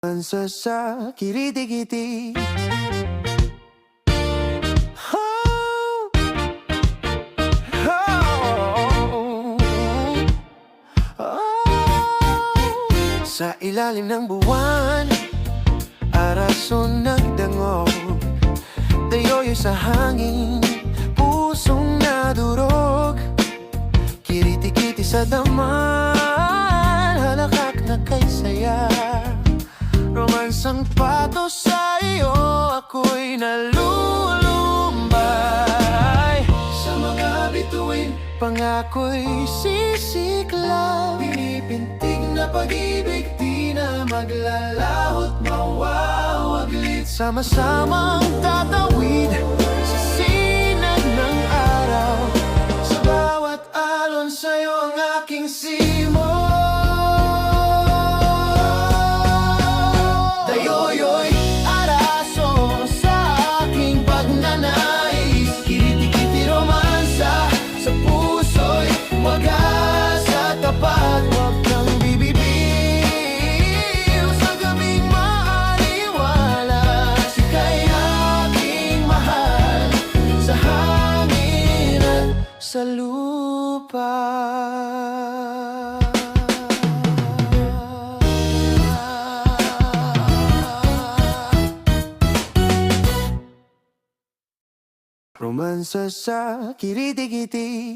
Romansa sa kiriti-kiti. Sa ilalim ng buwan, araso nagdangog, dayo'y sa hangin, pusong nadurog. Kiriti-kiti sa daman, halakak na kay saya. Romansang patos sa iyo, ako'y nalulumbay. Sa mga bituin, pangako'y sisiklab. Pinipintig na pag-ibig, di na maglalahot, mawawaglit. Sama-samang tatawid sa sinag ng araw. Sa bawat alon sa'yo ang aking simo. Dayoyoy, araso sa aking pagnanais. Kiriti-kiti romansa sa puso'y wagas at tapat. Huwag kang bibibig sa gabing maaliwalas. Ika'y aking mahal sa hangin at sa lupa. Romansa sa kiriti-kiti.